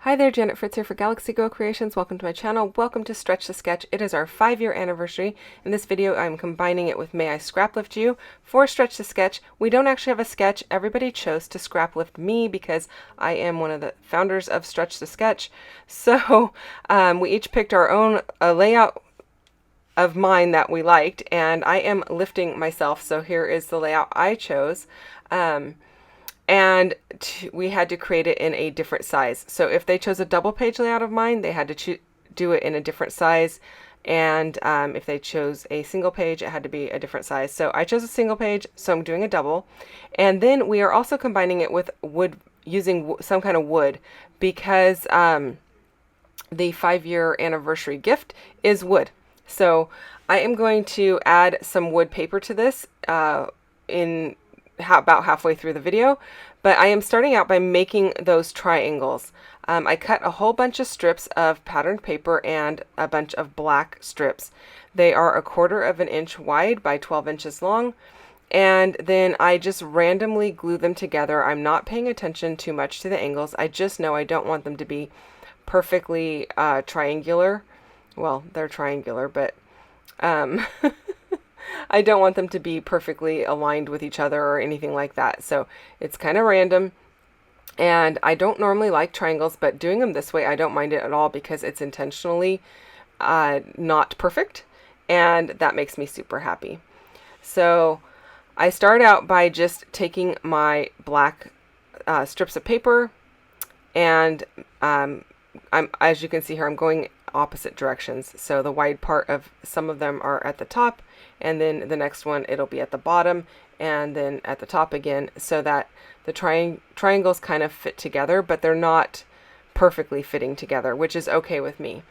Hi there, Janet Fritz here for Galaxy Girl Creations. Welcome to my channel. Welcome to Stretch to Sketch. It is our 5-year anniversary. In this video, I'm combining it with May I Scraplift You for Stretch to Sketch. We don't actually have a sketch. Everybody chose to scraplift me because I am one of the founders of Stretch to Sketch. So we each picked our own layout of mine that we liked, and I am lifting myself. So here is the layout I chose. We had to create it in a different size. So if they chose a double page layout of mine, they had to do it in a different size. And if they chose a single page, it had to be a different size. So I chose a single page, so I'm doing a double. And then we are also combining it with wood, using some kind of wood, because the 5-year anniversary gift is wood. So I am going to add some wood paper to this about halfway through the video, but I am starting out by making those triangles. I cut a whole bunch of strips of patterned paper and a bunch of black strips. They are 1/4 of an inch wide by 12 inches long, and then I just randomly glue them together. I'm not paying attention too much to the angles. I just know I don't want them to be perfectly triangular. Well, they're triangular, but I don't want them to be perfectly aligned with each other or anything like that. So it's kind of random. And I don't normally like triangles, but doing them this way, I don't mind it at all because it's intentionally not perfect. And that makes me super happy. So I start out by just taking my black strips of paper, and as you can see here, I'm going opposite directions. So the wide part of some of them are at the top, and then the next one it'll be at the bottom, and then at the top again, so that the triangles kind of fit together, but they're not perfectly fitting together, which is okay with me.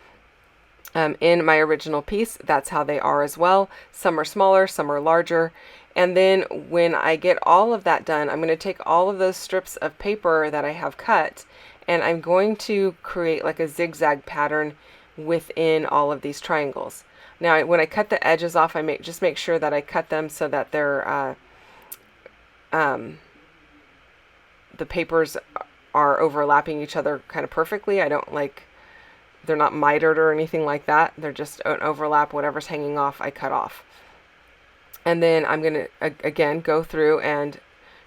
In my original piece, that's how they are as well. Some are smaller, some are larger. And then when I get all of that done, I'm going to take all of those strips of paper that I have cut, and I'm going to create like a zigzag pattern within all of these triangles. Now, when I cut the edges off, I just make sure that I cut them so that they're the papers are overlapping each other kind of perfectly. I don't like, they're not mitered or anything like that. They're just an overlap. Whatever's hanging off, I cut off. And then I'm going to again go through and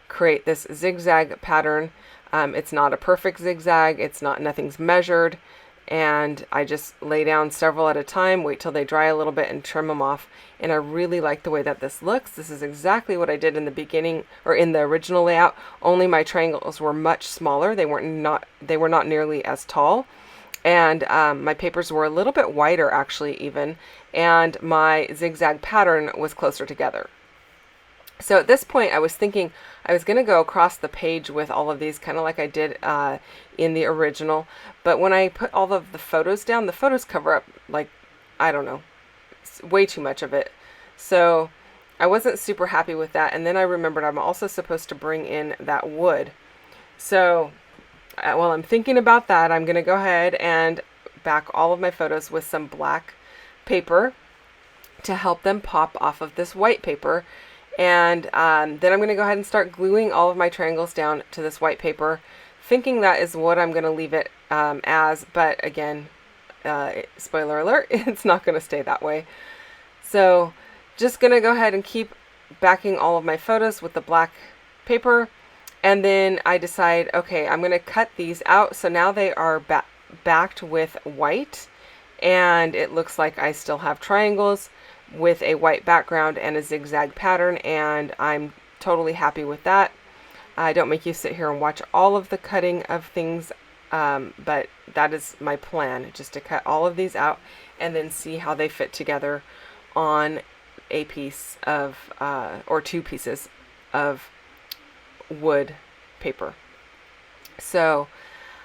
create this zigzag pattern. It's not a perfect zigzag. Nothing's measured. And I just lay down several at a time, wait till they dry a little bit and trim them off. And I really like the way that this looks. This is exactly what I did in the beginning, or in the original layout, only my triangles were much smaller. They were not nearly as tall. And my papers were a little bit wider actually even, and my zigzag pattern was closer together. So at this point, I was thinking I was going to go across the page with all of these, kind of like I did in the original. But when I put all of the photos down, the photos cover up, like, I don't know, way too much of it. So I wasn't super happy with that. And then I remembered I'm also supposed to bring in that wood. So while I'm thinking about that, I'm going to go ahead and back all of my photos with some black paper to help them pop off of this white paper. And then I'm going to go ahead and start gluing all of my triangles down to this white paper, thinking that is what I'm going to leave it as. But again, spoiler alert, it's not going to stay that way. So just going to go ahead and keep backing all of my photos with the black paper. And then I decide, okay, I'm going to cut these out. So now they are backed with white, and it looks like I still have triangles with a white background and a zigzag pattern, and I'm totally happy with that. I don't make you sit here and watch all of the cutting of things, but that is my plan, just to cut all of these out and then see how they fit together on a piece of, or 2 pieces of wood paper. So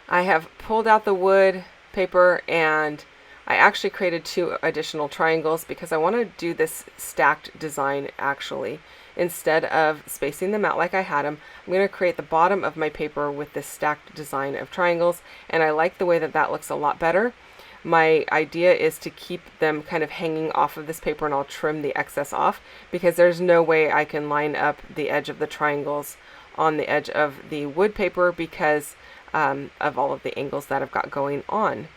I have pulled out the wood paper, and I actually created 2 additional triangles because I want to do this stacked design actually. Instead of spacing them out like I had them, I'm going to create the bottom of my paper with this stacked design of triangles, and I like the way that that looks a lot better. My idea is to keep them kind of hanging off of this paper, and I'll trim the excess off because there's no way I can line up the edge of the triangles on the edge of the wood paper because of all of the angles that I've got going on.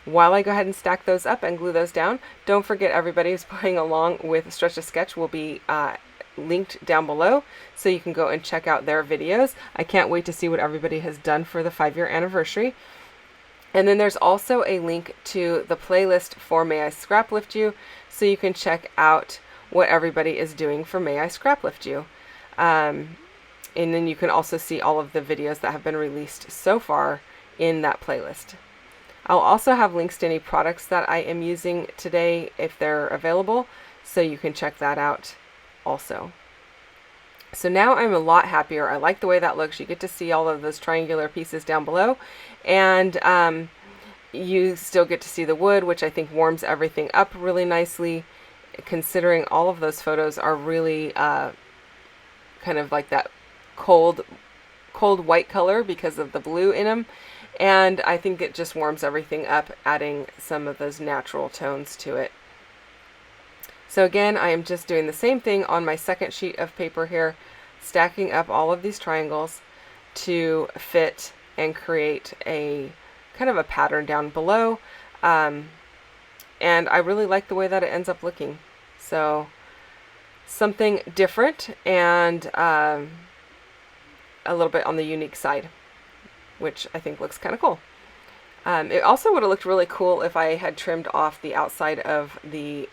While I go ahead and stack those up and glue those down, don't forget everybody who's playing along with Stretch to Sketch will be linked down below, so you can go and check out their videos. I can't wait to see what everybody has done for the 5-year anniversary. And then there's also a link to the playlist for May I Scraplift You, so you can check out what everybody is doing for May I Scraplift You. And then you can also see all of the videos that have been released so far in that playlist. I'll also have links to any products that I am using today if they're available, so you can check that out also. So now I'm a lot happier. I like the way that looks. You get to see all of those triangular pieces down below, and you still get to see the wood, which I think warms everything up really nicely, considering all of those photos are really kind of like that cold white color because of the blue in them. And I think it just warms everything up, adding some of those natural tones to it. So again, I am just doing the same thing on my second sheet of paper here, stacking up all of these triangles to fit and create a kind of a pattern down below. And I really like the way that it ends up looking. So something different and a little bit on the unique side, which I think looks kind of cool. It also would have looked really cool if I had trimmed off the outside of the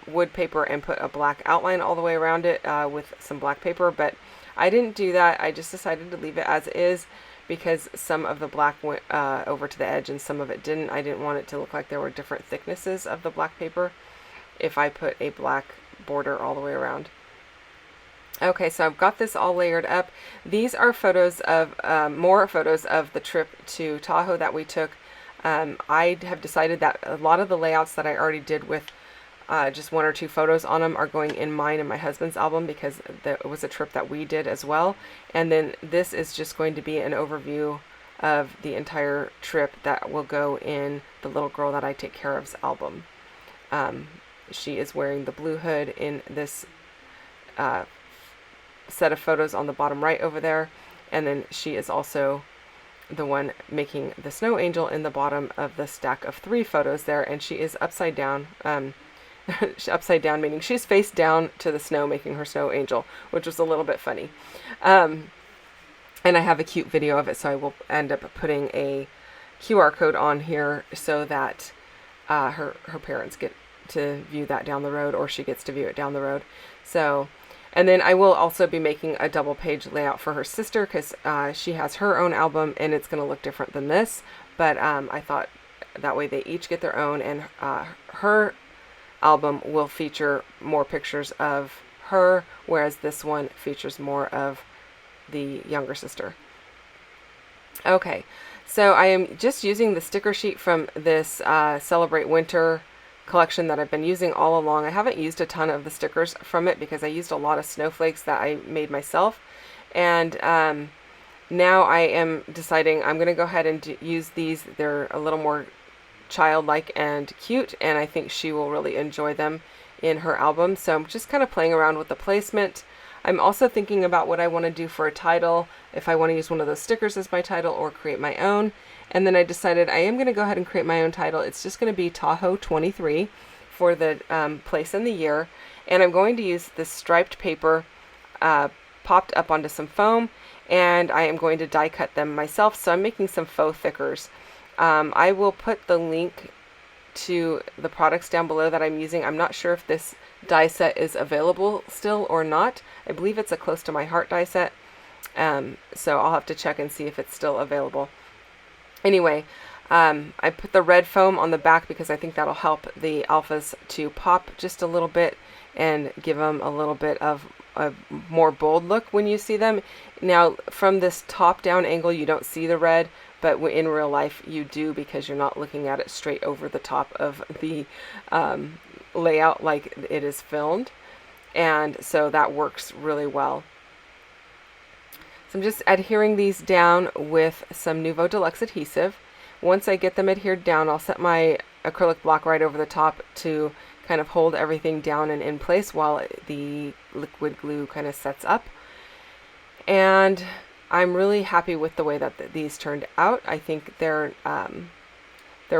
wood paper and put a black outline all the way around it with some black paper, but I didn't do that. I just decided to leave it as is because some of the black went over to the edge and some of it didn't. I didn't want it to look like there were different thicknesses of the black paper if I put a black border all the way around. Okay, so I've got this all layered up. These are photos of, more photos of the trip to Tahoe that we took. I have decided that a lot of the layouts that I already did with just 1 or 2 photos on them are going in mine and my husband's album because it was a trip that we did as well. And then this is just going to be an overview of the entire trip that will go in the Little Girl That I Take Care Of's album. She is wearing the blue hood in this set of photos on the bottom right over there, and then she is also the one making the snow angel in the bottom of the stack of 3 photos there, and she is upside down. Upside down meaning she's face down to the snow making her snow angel, which was a little bit funny. And I have a cute video of it, so I will end up putting a QR code on here so that her parents get to view that down the road, or she gets to view it down the road. So, and then I will also be making a double page layout for her sister because she has her own album and it's going to look different than this, but I thought that way they each get their own, and her album will feature more pictures of her, whereas this one features more of the younger sister. Okay, so I am just using the sticker sheet from this Celebrate Winter collection that I've been using all along. I haven't used a ton of the stickers from it because I used a lot of snowflakes that I made myself, and now I am deciding I'm going to go ahead and use these. They're a little more childlike and cute, and I think she will really enjoy them in her album. So I'm just kind of playing around with the placement. I'm also thinking about what I want to do for a title, if I want to use one of those stickers as my title or create my own. And then I decided I am going to go ahead and create my own title. It's just going to be Tahoe 23 for the place and the year. And I'm going to use this striped paper popped up onto some foam, and I am going to die cut them myself. So I'm making some faux thickers. I will put the link to the products down below that I'm using. I'm not sure if this die set is available still or not. I believe it's a Close to My Heart die set. So I'll have to check and see if it's still available. Anyway, I put the red foam on the back because I think that'll help the alphas to pop just a little bit and give them a little bit of a more bold look when you see them. Now, from this top-down angle, you don't see the red, but in real life you do because you're not looking at it straight over the top of the layout like it is filmed, and so that works really well. So I'm just adhering these down with some Nuvo Deluxe adhesive. Once I get them adhered down, I'll set my acrylic block right over the top to kind of hold everything down and in place while the liquid glue kind of sets up. And I'm really happy with the way that these turned out. I think they're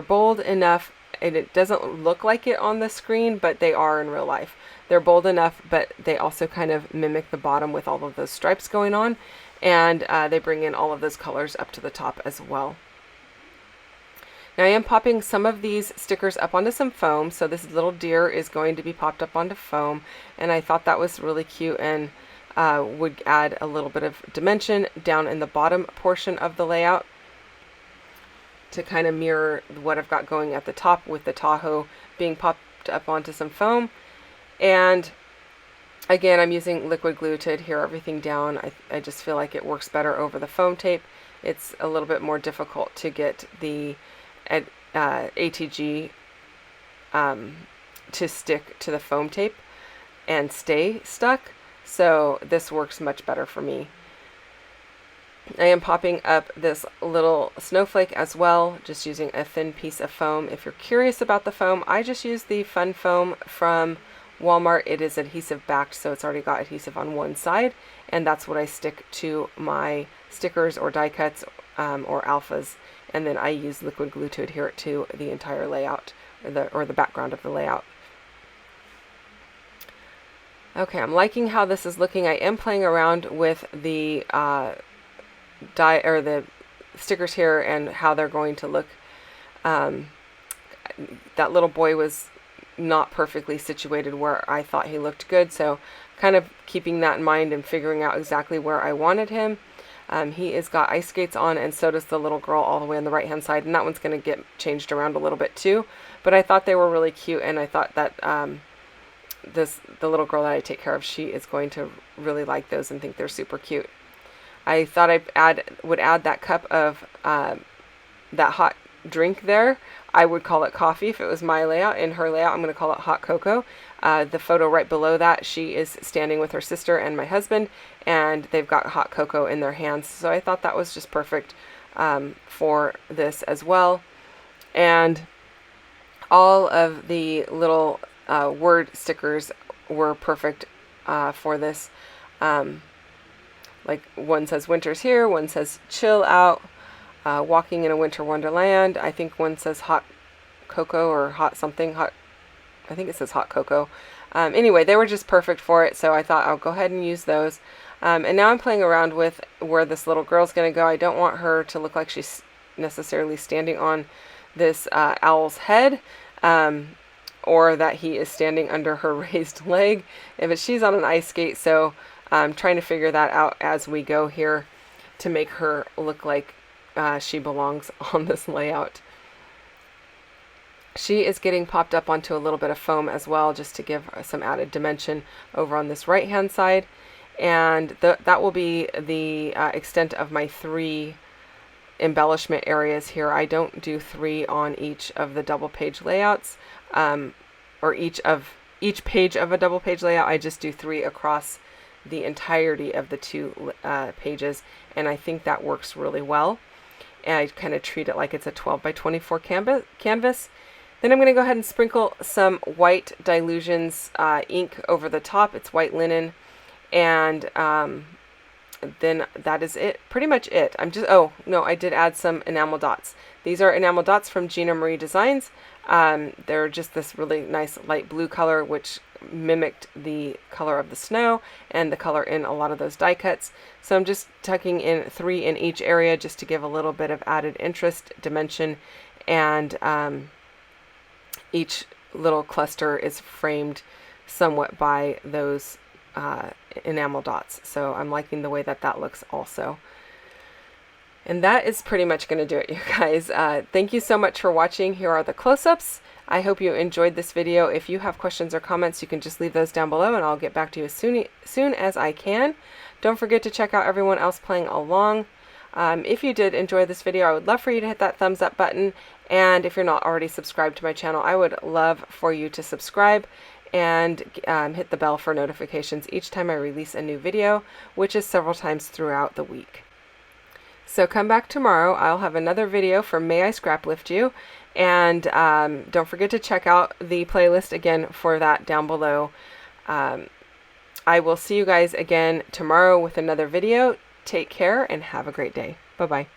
bold enough, and it doesn't look like it on the screen, but they are in real life. They're bold enough, but they also kind of mimic the bottom with all of those stripes going on, and they bring in all of those colors up to the top as well. Now I am popping some of these stickers up onto some foam, so this little deer is going to be popped up onto foam, and I thought that was really cute and would add a little bit of dimension down in the bottom portion of the layout to kind of mirror what I've got going at the top with the Tahoe being popped up onto some foam. And again, I'm using liquid glue to adhere everything down. I just feel like it works better over the foam tape. It's a little bit more difficult to get the ATG to stick to the foam tape and stay stuck, so this works much better for me. I am popping up this little snowflake as well, just using a thin piece of foam. If you're curious about the foam, I just use the Fun Foam from Walmart. It is adhesive backed, so it's already got adhesive on one side, and that's what I stick to my stickers or die cuts or alphas, and then I use liquid glue to adhere it to the entire layout or the background of the layout. Okay, I'm liking how this is looking. I am playing around with the die or the stickers here and how they're going to look. That little boy was not perfectly situated where I thought he looked good, so kind of keeping that in mind and figuring out exactly where I wanted him. He has got ice skates on, and so does the little girl all the way on the right hand side, and that one's going to get changed around a little bit too, but I thought they were really cute, and I thought that the little girl that I take care of, she is going to really like those and think they're super cute. I thought I would add that cup of that hot drink there. I would call it coffee if it was my layout. In her layout, I'm going to call it hot cocoa. The photo right below that, she is standing with her sister and my husband, and they've got hot cocoa in their hands. So I thought that was just perfect for this as well. And all of the little word stickers were perfect for this. Like one says winter's here, one says chill out, walking in a winter wonderland. I think one says hot cocoa or hot something, I think it says hot cocoa. Anyway, they were just perfect for it, so I thought I'll go ahead and use those. And now I'm playing around with where this little girl's going to go. I don't want her to look like she's necessarily standing on this owl's head, or that he is standing under her raised leg. But she's on an ice skate, so I'm trying to figure that out as we go here to make her look like she belongs on this layout. She is getting popped up onto a little bit of foam as well, just to give some added dimension over on this right hand side. And that will be the extent of my 3 embellishment areas here. I don't do 3 on each of the double page layouts, or each page of a double page layout. I just do 3 across the entirety of the 2 pages, and I think that works really well. And I kind of treat it like it's a 12 by 24 canvas. Then I'm going to go ahead and sprinkle some white Dylusions ink over the top. It's white linen, and then that is it. Pretty much it. I did add some enamel dots. These are enamel dots from Gina Marie Designs. They're just this really nice light blue color, which mimicked the color of the snow and the color in a lot of those die cuts. So I'm just tucking in 3 in each area just to give a little bit of added interest, dimension, and each little cluster is framed somewhat by those enamel dots. So I'm liking the way that that looks also. And that is pretty much going to do it, you guys. Thank you so much for watching. Here are the close-ups. I hope you enjoyed this video. If you have questions or comments, you can just leave those down below, and I'll get back to you as soon as I can. Don't forget to check out everyone else playing along. If you did enjoy this video, I would love for you to hit that thumbs up button. And if you're not already subscribed to my channel, I would love for you to subscribe and hit the bell for notifications each time I release a new video, which is several times throughout the week. So come back tomorrow. I'll have another video from May I Scraplift You. And don't forget to check out the playlist again for that down below. I will see you guys again tomorrow with another video. Take care and have a great day. Bye-bye.